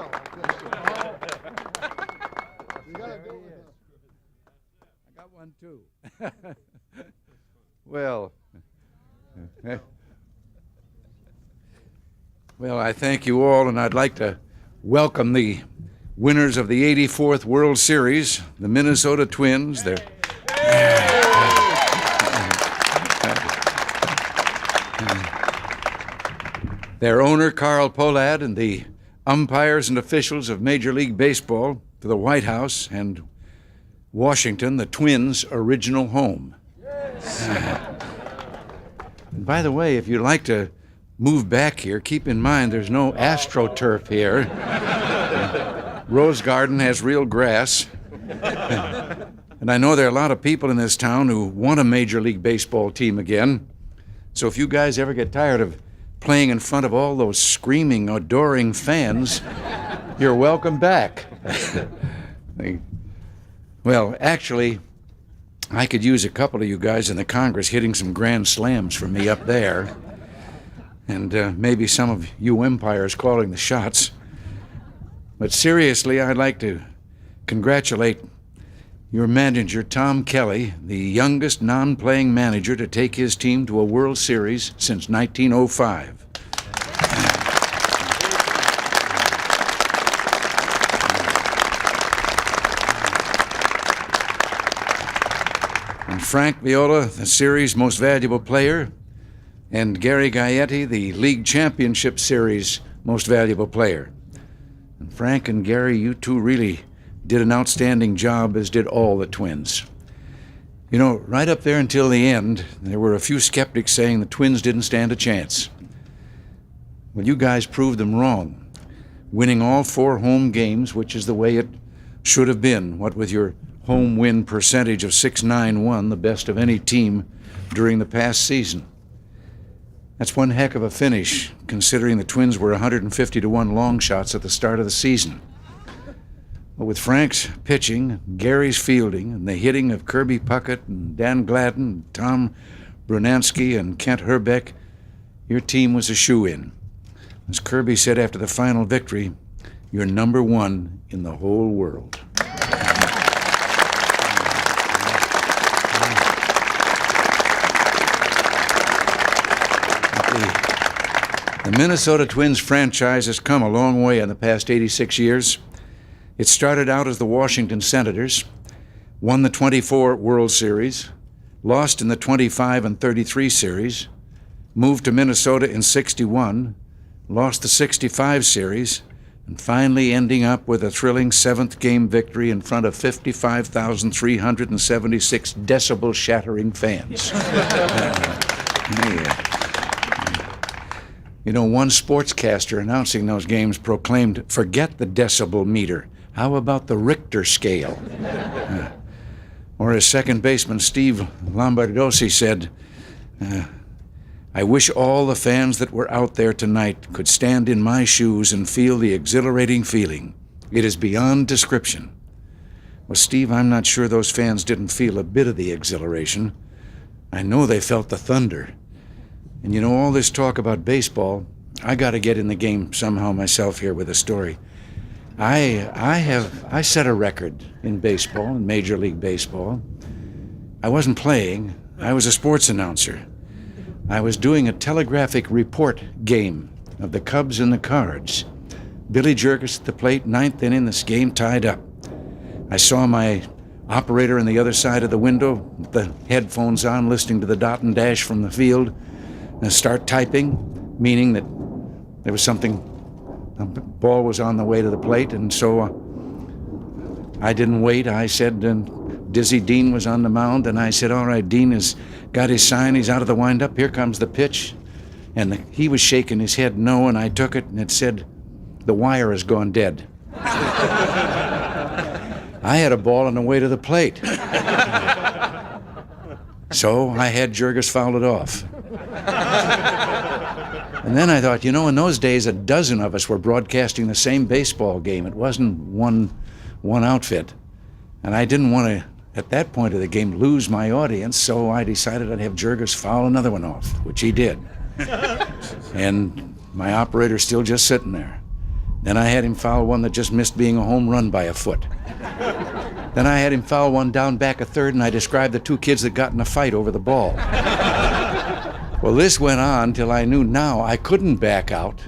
I got one too. Well, I thank you all, and I'd like to welcome the winners of the 84th World Series, the Minnesota Twins. Their owner, Carl Pohlad, and the umpires and officials of Major League Baseball to the White House and Washington, the Twins' original home. And by the way, if you'd like to move back here, keep in mind there's no AstroTurf here. Rose Garden has real grass. And I know there are a lot of people in this town who want a Major League Baseball team again. So if you guys ever get tired of playing in front of all those screaming, adoring fans, you're welcome back. Well, actually, I could use a couple of you guys in the Congress hitting some grand slams for me up there. And maybe some of you umpires calling the shots. But seriously, I'd like to congratulate your manager, Tom Kelly, the youngest non-playing manager to take his team to a World Series since 1905. And Frank Viola, the series' most valuable player, and Gary Gaetti, the League Championship Series' most valuable player. And Frank and Gary, you two really did an outstanding job, as did all the Twins. You know, right up there until the end, there were a few skeptics saying the Twins didn't stand a chance. Well, you guys proved them wrong, winning all 4 home games, which is the way it should have been, what with your home win percentage of .691, the best of any team during the past season. That's one heck of a finish, considering the Twins were 150-1 long shots at the start of the season. But with Frank's pitching, Gary's fielding, and the hitting of Kirby Puckett and Dan Gladden, Tom Brunansky, and Kent Herbeck, your team was a shoo-in. As Kirby said after the final victory, you're number 1 in the whole world. The Minnesota Twins franchise has come a long way in the past 86 years. It started out as the Washington Senators, won the 24 World Series, lost in the 25 and 33 series, moved to Minnesota in 61, lost the 65 series, and finally ending up with a thrilling 7th game victory in front of 55,376 decibel-shattering fans. You know, one sportscaster announcing those games proclaimed, "Forget the decibel meter. How about the Richter scale?" Or as second baseman Steve Lombardozzi said, "I wish all the fans that were out there tonight could stand in my shoes and feel the exhilarating feeling. It is beyond description." Well, Steve, I'm not sure those fans didn't feel a bit of the exhilaration. I know they felt the thunder. And you know, all this talk about baseball, I got to get in the game somehow myself here with a story. I set a record in baseball, in Major League Baseball. I wasn't playing. I was a sports announcer. I was doing a telegraphic report game of the Cubs and the Cards. Billy Jerkis at the plate, 9th inning, this game tied up. I saw my operator on the other side of the window, with the headphones on, listening to the dot and dash from the field, and start typing, meaning that there was something, a ball was on the way to the plate, and so I didn't wait. I said, Dizzy Dean was on the mound, and I said, "All right, Dean has got his sign, he's out of the windup, here comes the pitch." And he was shaking his head no, and I took it, and it said, "The wire has gone dead." I had a ball on the way to the plate. So I had Jergis foul it off. And then I thought, you know, in those days, a dozen of us were broadcasting the same baseball game. It wasn't one outfit. And I didn't want to, at that point of the game, lose my audience, so I decided I'd have Jergis foul another one off, which he did. And my operator's still just sitting there. Then I had him foul one that just missed being a home run by a foot. Then I had him foul one down back a third, and I described the two kids that got in a fight over the ball. Well, this went on till I knew now I couldn't back out.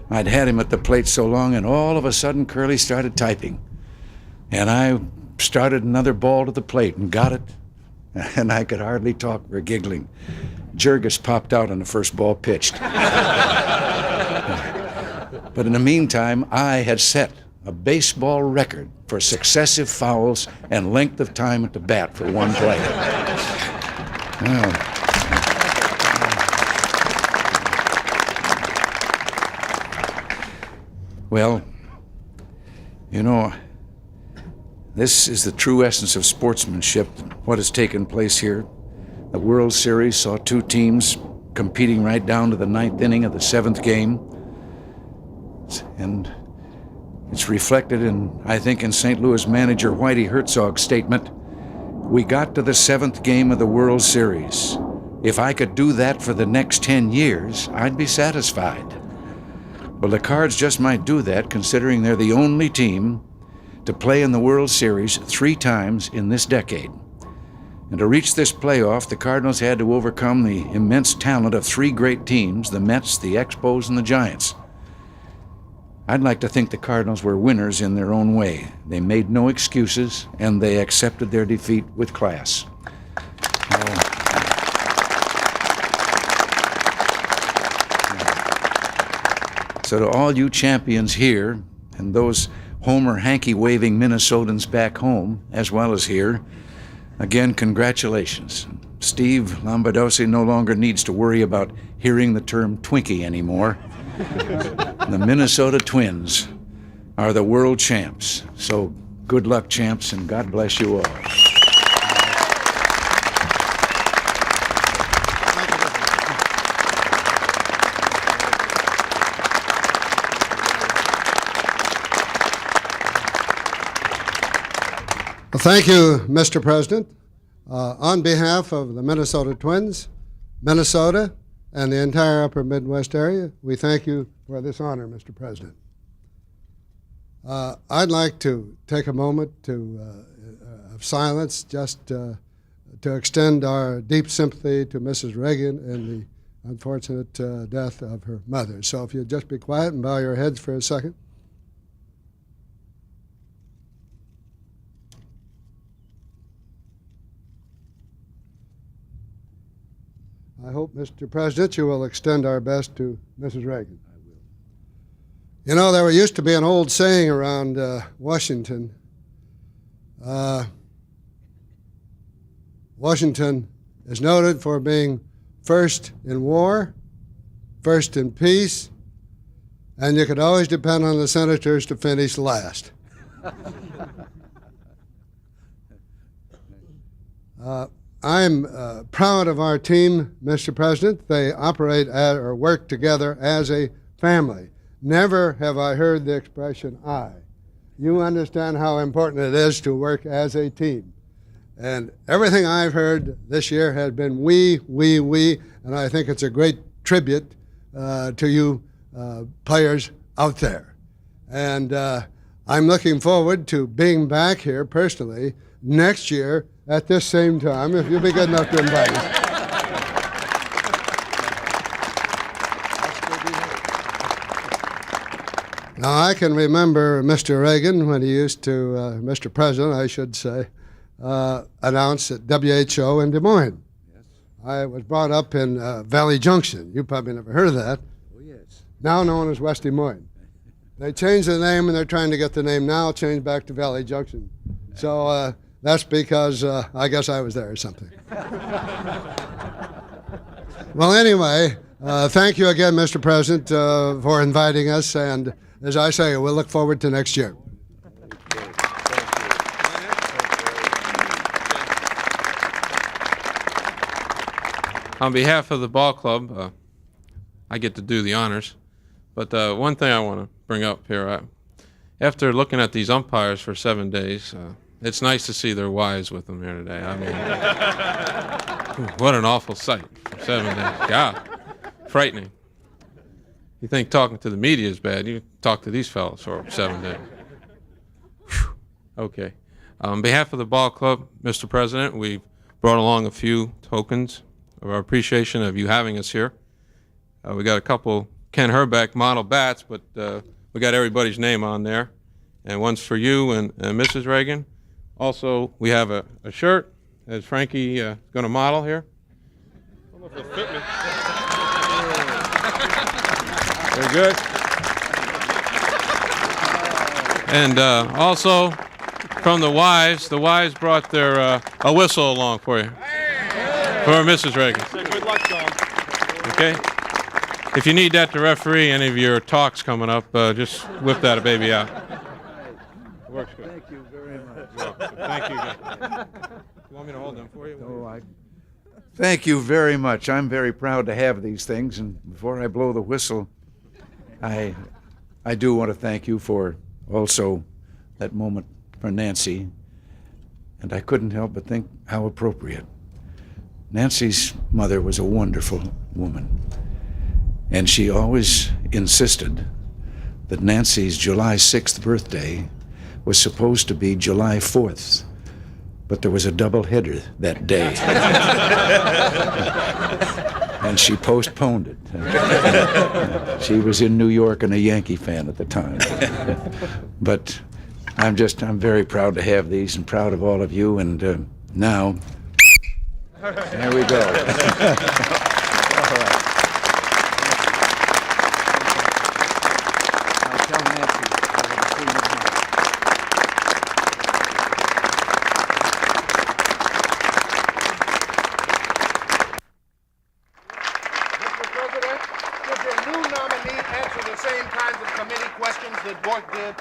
I'd had him at the plate so long, and all of a sudden Curly started typing. And I started another ball to the plate and got it, and I could hardly talk for giggling. Jurgis popped out on the first ball pitched. But in the meantime, I had set a baseball record for successive fouls and length of time at the bat for one player. Well, you know, this is the true essence of sportsmanship, what has taken place here. The World Series saw two teams competing right down to the ninth inning of the seventh game. And it's reflected in, I think, in St. Louis manager Whitey Herzog's statement, "We got to the seventh game of the World Series. If I could do that for the next 10 years, I'd be satisfied." Well, the Cards just might do that, considering they're the only team to play in the World Series 3 times in this decade. And to reach this playoff, the Cardinals had to overcome the immense talent of 3 great teams, the Mets, the Expos, and the Giants. I'd like to think the Cardinals were winners in their own way. They made no excuses, and they accepted their defeat with class. So to all you champions here, and those Homer hanky-waving Minnesotans back home, as well as here, again, congratulations. Steve Lombardozzi no longer needs to worry about hearing the term Twinkie anymore. The Minnesota Twins are the world champs. So good luck, champs, and God bless you all. Well, thank you, Mr. President. On behalf of the Minnesota Twins, Minnesota, and the entire Upper Midwest area, we thank you for this honor, Mr. President. I'd like to take a moment of silence just to extend our deep sympathy to Mrs. Reagan and the unfortunate death of her mother. So if you'd just be quiet and bow your heads for a second. I hope, Mr. President, you will extend our best to Mrs. Reagan. I will. You know, there used to be an old saying around Washington. Washington is noted for being first in war, first in peace, and you could always depend on the senators to finish last. I'm proud of our team, Mr. President. They operate or work together as a family. Never have I heard the expression I. You understand how important it is to work as a team. And everything I've heard this year has been we, and I think it's a great tribute to you players out there. And I'm looking forward to being back here personally next year at this same time, if you'll be good enough to invite us. Now, I can remember Mr. Reagan when he used to, Mr. President, I should say, announce at WHO in Des Moines. Yes. I was brought up in Valley Junction. You probably never heard of that. Oh, yes. Now known as West Des Moines. They changed the name, and they're trying to get the name now changed back to Valley Junction. So that's because I guess I was there or something. Well, anyway, thank you again, Mr. President, for inviting us. And as I say, we'll look forward to next year. On behalf of the ball club, I get to do the honors. But one thing I want to bring up here, after looking at these umpires for 7 days, it's nice to see their wives with them here today. I mean, what an awful sight for 7 days. God, frightening. You think talking to the media is bad. You talk to these fellows for 7 days. Whew. Okay. On behalf of the ball club, Mr. President, we've brought along a few tokens of our appreciation of you having us here. We got a couple Ken Herbeck model bats, but we got everybody's name on there. And one's for you and Mrs. Reagan. Also, we have a shirt that Frankie is going to model here. I don't know if it'll fit me. Very good. And also, from the wives brought their a whistle along for you. For Mrs. Reagan. Good luck, John. Okay? If you need that to referee any of your talks coming up, just whip that baby out. It works good. Thank you very much. Thank you again. You want me to hold them for you? Thank you very much. I'm very proud to have these things. And before I blow the whistle, I do want to thank you for also that moment for Nancy. And I couldn't help but think how appropriate. Nancy's mother was a wonderful woman. And she always insisted that Nancy's July 6th birthday was supposed to be July 4th. But there was a double header that day. And she postponed it. She was in New York and a Yankee fan at the time. But I'm very proud to have these and proud of all of you. And now, there we go. All right. I'll tell Nancy. Mr. President, should your new nominee answer the same kinds of committee questions that Bork did?